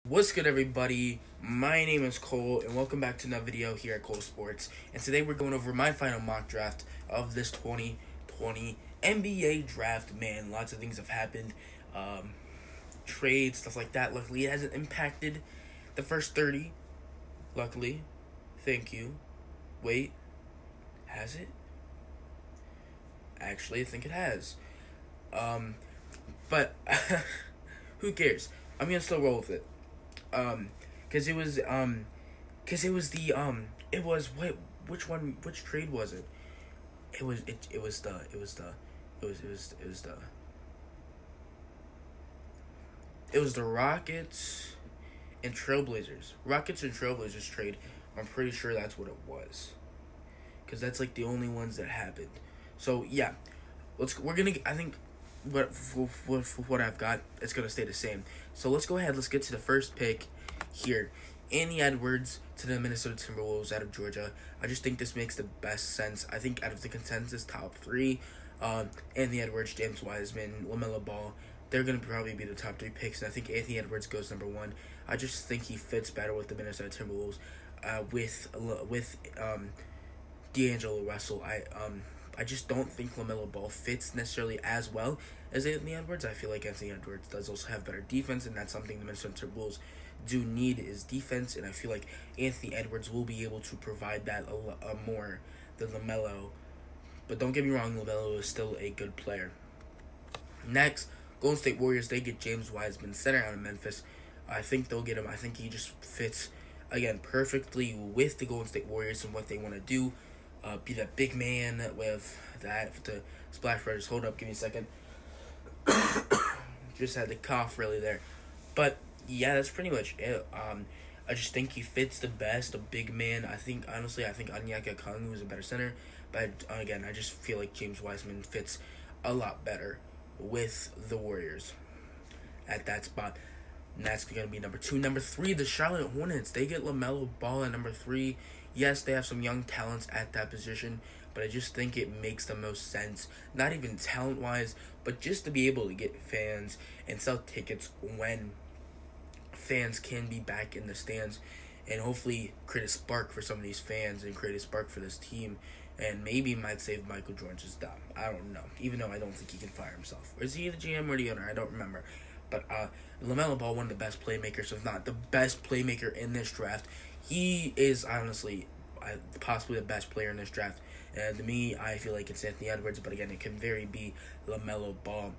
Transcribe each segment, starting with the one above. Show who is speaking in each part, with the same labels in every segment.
Speaker 1: What's good, everybody? My name is Cole, and welcome back to another video here at Cole Sports. And today we're going over my final mock draft of this 2020 NBA draft. Man, lots of things have happened. Trades, stuff like that. Luckily, it hasn't impacted the first 30. Luckily. Thank you. Wait. Has it? Actually, I think it has. But who cares? I'm gonna still roll with it. Which trade was it? It was the Rockets and Trailblazers. Rockets and Trailblazers trade. I'm pretty sure that's what it was. Cause that's like the only ones that happened. So yeah, I think what I've got, it's gonna stay the same. So let's go ahead. Let's get to the first pick here. Anthony Edwards to the Minnesota Timberwolves out of Georgia. I just think this makes the best sense. I think out of the consensus top three, Anthony Edwards, James Wiseman, LaMelo Ball, they're gonna probably be the top three picks. And I think Anthony Edwards goes number one. I just think he fits better with the Minnesota Timberwolves, with D'Angelo Russell. I just don't think LaMelo Ball fits necessarily as well as Anthony Edwards. I feel like Anthony Edwards does also have better defense, and that's something the Minnesota Timberwolves do need is defense. And I feel like Anthony Edwards will be able to provide that more than LaMelo. But don't get me wrong, LaMelo is still a good player. Next, Golden State Warriors, they get James Wiseman, center out of Memphis. I think they'll get him. I think he just fits, again, perfectly with the Golden State Warriors and what they want to do. Be that big man with the Splash Brothers. Hold up, give me a second. Just had to cough really there. But yeah, that's pretty much it. I just think he fits the best, a big man. I think Onyeka Okongwu is a better center. But again, I just feel like James Wiseman fits a lot better with the Warriors at that spot. And that's going to be number 2. Number 3, the Charlotte Hornets. They get LaMelo Ball at number 3. Yes, they have some young talents at that position, but I just think it makes the most sense. Not even talent-wise, but just to be able to get fans and sell tickets when fans can be back in the stands, and hopefully create a spark for some of these fans and create a spark for this team, and maybe might save Michael Jordan's job. I don't know, even though I don't think he can fire himself. Or is he the GM or the owner? I don't remember. But LaMelo Ball, one of the best playmakers, if not the best playmaker in this draft. He is honestly possibly the best player in this draft. And to me, I feel like it's Anthony Edwards, but again, it can very be LaMelo Ball.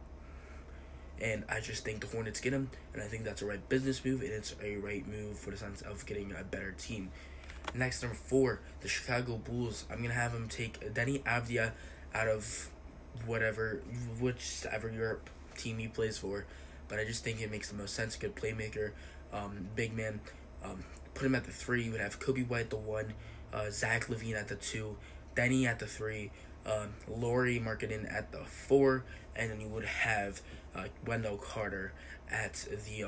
Speaker 1: And I just think the Hornets get him, and I think that's a right business move, and it's a right move for the sense of getting a better team. Next, number 4, the Chicago Bulls. I'm going to have him take Denny Avdia out of whichever Europe team he plays for. But I just think it makes the most sense. Good playmaker, big man. Put him at the 3. You would have Kobe White at the 1, Zach LaVine at the 2, Denny at the 3, Lauri Markkanen at the 4, and then you would have Wendell Carter at the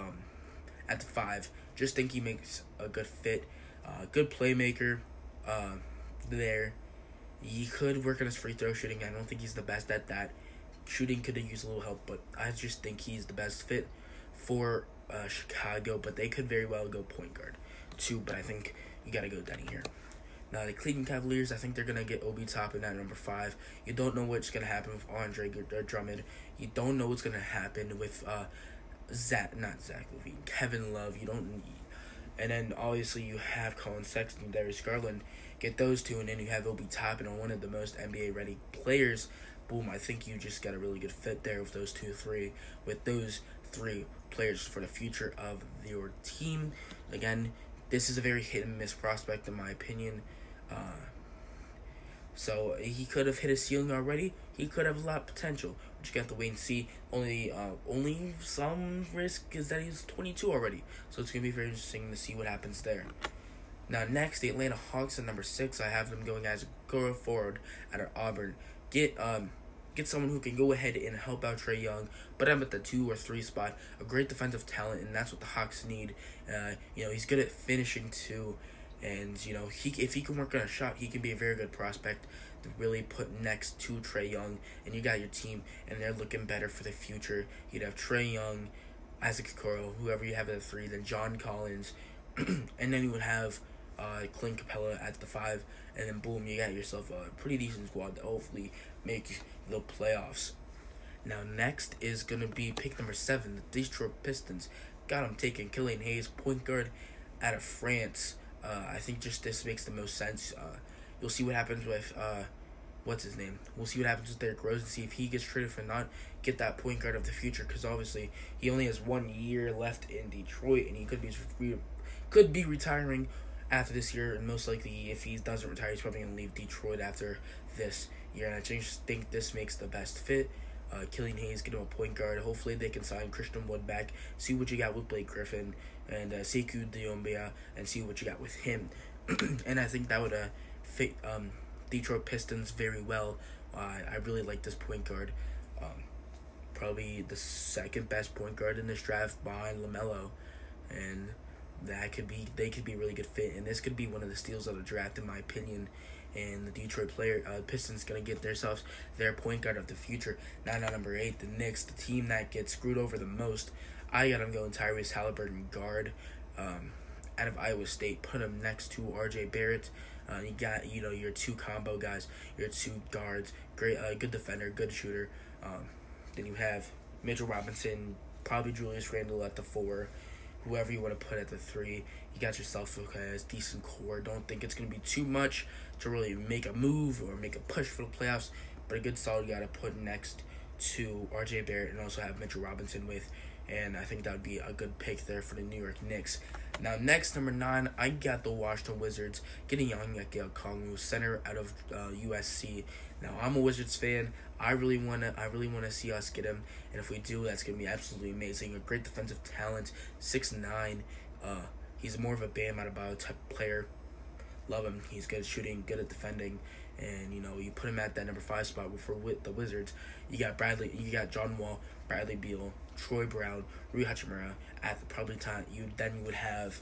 Speaker 1: 5. Just think he makes a good fit, good playmaker there. He could work on his free throw shooting. I don't think he's the best at that. Shooting could have used a little help, but I just think he's the best fit for Chicago. But they could very well go point guard too. But I think you gotta go Denny here. Now the Cleveland Cavaliers, I think they're gonna get Obi Toppin at number 5. You don't know what's gonna happen with Andre Drummond. You don't know what's gonna happen with Kevin Love. You don't. And then obviously you have Colin Sexton, Darius Garland. Get those two, and then you have Obi Toppin on one of the most NBA ready players. Boom, I think you just got a really good fit there with those 3 players for the future of your team. Again, this is a very hit and miss prospect in my opinion. So he could have hit his ceiling already. He could have a lot of potential, but you got to wait and see. Only some risk is that he's 22 already. So it's gonna be very interesting to see what happens there. Now next, the Atlanta Hawks at number 6. I have them going as go forward out of Auburn. Get someone who can go ahead and help out Trae Young, but I'm at the 2 or 3 spot. A great defensive talent, and that's what the Hawks need. He's good at finishing too, and if he can work on a shot, he can be a very good prospect to really put next to Trae Young. And you got your team, and they're looking better for the future. You'd have Trae Young, Isaac Okoro, whoever you have at the 3, then John Collins, and then you would have Clint Capella at the 5, and then boom, you got yourself a pretty decent squad to hopefully make the playoffs. Now next is gonna be pick number 7, the Detroit Pistons. Got him taking Killian Hayes, point guard out of France. I think just this makes the most sense. You'll see what happens with what's his name. We'll see what happens with Derrick Rose and see if he gets traded for not get that point guard of the future, because obviously he only has 1 year left in Detroit and he could be retiring after this year, and most likely if he doesn't retire, he's probably gonna leave Detroit after this year. And I just think this makes the best fit. Killian Hayes, get him a point guard. Hopefully they can sign Christian Wood back. See what you got with Blake Griffin and Sekou Doumbia, and see what you got with him. And I think that would fit Detroit Pistons very well. I really like this point guard. Probably the second best point guard in this draft behind LaMelo, and they could be a really good fit. And this could be one of the steals of the draft, in my opinion. And the Detroit Pistons gonna get themselves their point guard of the future. Now number 8, the Knicks, the team that gets screwed over the most. I got them going Tyrese Halliburton, guard, out of Iowa State. Put him next to R.J. Barrett. You got your 2 combo guys, your 2 guards, great, good defender, good shooter. Then you have Mitchell Robinson, probably Julius Randle at the 4. Whoever you want to put at the 3, you got yourself a decent core. Don't think it's going to be too much to really make a move or make a push for the playoffs, but a good solid guy to put next to R.J. Barrett and also have Mitchell Robinson with, and I think that would be a good pick there for the New York Knicks. Now next, number 9, I got the Washington Wizards getting Onyeka Okongwu, center out of USC. Now I'm a Wizards fan. I really wanna see us get him, and if we do, that's gonna be absolutely amazing. A great defensive talent, 6'9". He's more of a Bam Adebayo type player. Love him. He's good at shooting, good at defending, and you put him at that number 5 spot for the Wizards. You got John Wall, Bradley Beal, Troy Brown, Rui Hachimura at the probably time. You would have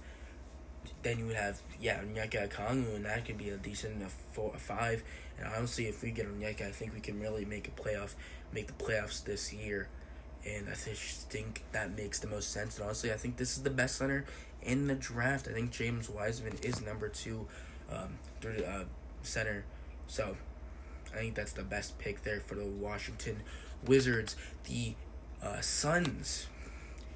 Speaker 1: Onyeka Okongwu, and that could be a decent 5. And honestly, if we get Onyeka, I think we can really make the playoffs this year. And I just think that makes the most sense. And honestly, I think this is the best center in the draft. I think James Wiseman is number 2 center. So I think that's the best pick there for the Washington Wizards. The Suns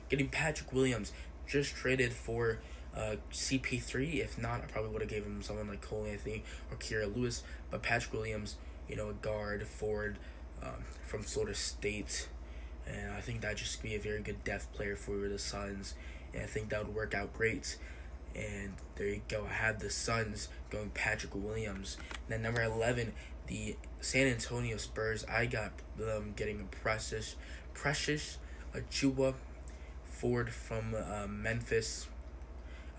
Speaker 1: getting Patrick Williams, just traded for CP3. If not, I probably would have gave him someone like Cole Anthony or Kira Lewis. But Patrick Williams, a guard forward from Florida State, and I think that just be a very good depth player for the Suns, and I think that would work out great. And there you go. I have the Suns going Patrick Williams. Then number 11, the San Antonio Spurs. I got them getting a Precious Achiuwa, forward from Memphis.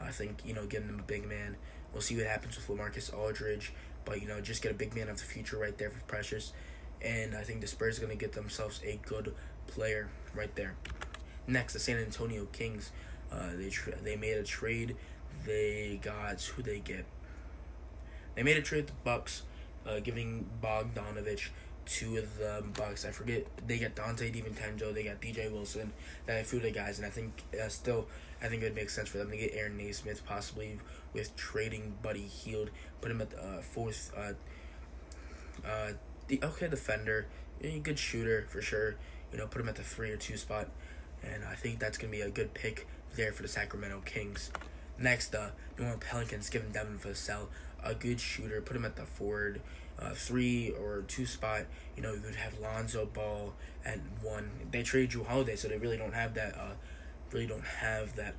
Speaker 1: I think, getting them a big man. We'll see what happens with LaMarcus Aldridge, but, just get a big man of the future right there for Precious. And I think the Spurs are going to get themselves a good player right there. Next, the San Antonio Kings. They made a trade. They got, who they get? They made a trade with the Bucks, giving Bogdanovich to the Bucks. I forget. They got Dante DiVincenzo. They got DJ Wilson. They have a few of the guys, and I think I think it would make sense for them to get Aaron Naismith, possibly with trading Buddy Hield. Put him at the 4th. Defender, good shooter for sure. Put him at the 3 or 2 spot, and I think that's gonna be a good pick there for the Sacramento Kings. Next, New Orleans Pelicans giving Devin Vassell, a good shooter. Put him at the forward, 3 or 2 spot. You would have Lonzo Ball at 1. They traded Jrue Holiday, so they really don't have that.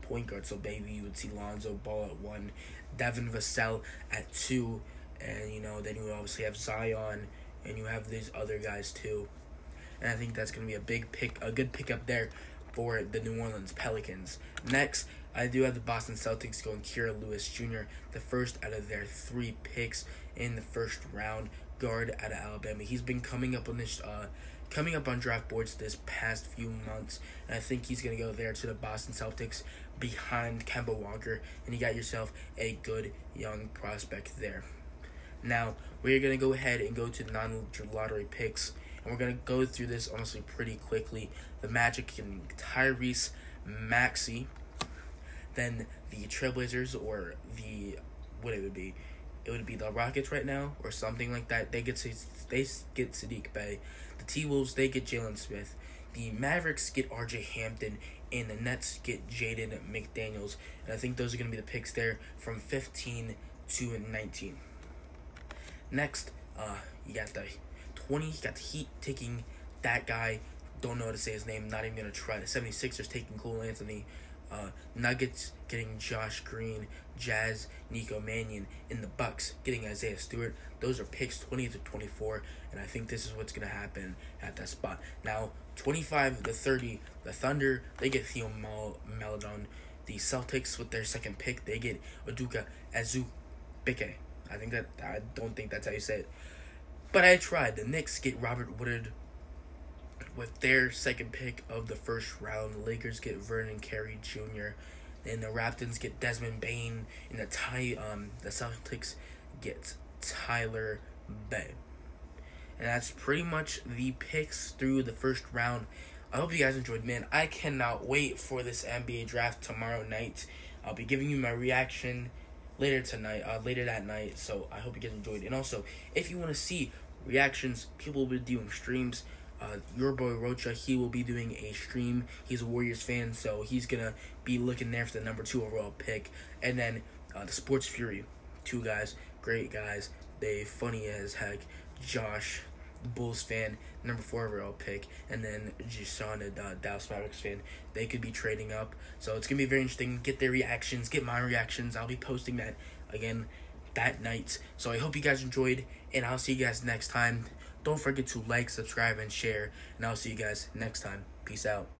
Speaker 1: Point guard. So maybe you would see Lonzo Ball at 1, Devin Vassell at 2, and then you obviously have Zion, and you have these other guys too. And I think that's gonna be a good pickup there for the New Orleans Pelicans. Next, I do have the Boston Celtics going Kira Lewis Jr., the first out of their 3 picks in the first round, guard out of Alabama. He's been coming up on draft boards this past few months, and I think he's gonna go there to the Boston Celtics behind Kemba Walker, and you got yourself a good young prospect there. Now we're gonna go ahead and go to the non-lottery picks, and we're gonna go through this honestly pretty quickly. The Magic getting Tyrese Maxey. Then the Trailblazers, or the what it would be the Rockets right now or something like that. They get Sadiq Bey. The T-Wolves, they get Jalen Smith. The Mavericks get R.J. Hampton, and the Nets get Jaden McDaniels. And I think those are going to be the picks there from 15 to 19. Next, you got the 20. You got the Heat taking that guy. Don't know how to say his name. Not even going to try. The 76ers taking Cole Anthony. Nuggets getting Josh Green. Jazz, Nico Mannion. In the Bucks getting Isaiah Stewart. Those are picks 20 to 24, and I think this is what's going to happen at that spot. Now, 25 to 30, the Thunder, they get Theo Maledon. The Celtics, with their second pick, they get Udoka Azubuike. I don't think that's how you say it, but I tried. The Knicks get Robert Woodard with their second pick of the first round. The Lakers get Vernon Carey Jr. Then the Raptors get Desmond Bane. And the Celtics get Tyler Bey. And that's pretty much the picks through the first round. I hope you guys enjoyed, man. I cannot wait for this NBA draft tomorrow night. I'll be giving you my reaction later that night. So I hope you guys enjoyed. And also, if you want to see reactions, people will be doing streams. Your boy Rocha, he will be doing a stream. He's a Warriors fan, so he's gonna be looking there for the number 2 overall pick. And then the Sports Fury, 2 guys, great guys. They funny as heck. Josh, Bulls fan, number 4 overall pick, and then Jason, Dallas Mavericks fan. They could be trading up, so it's gonna be very interesting. Get their reactions, get my reactions. I'll be posting that again that night. So I hope you guys enjoyed, and I'll see you guys next time. Don't forget to like, subscribe, and share, and I'll see you guys next time. Peace out.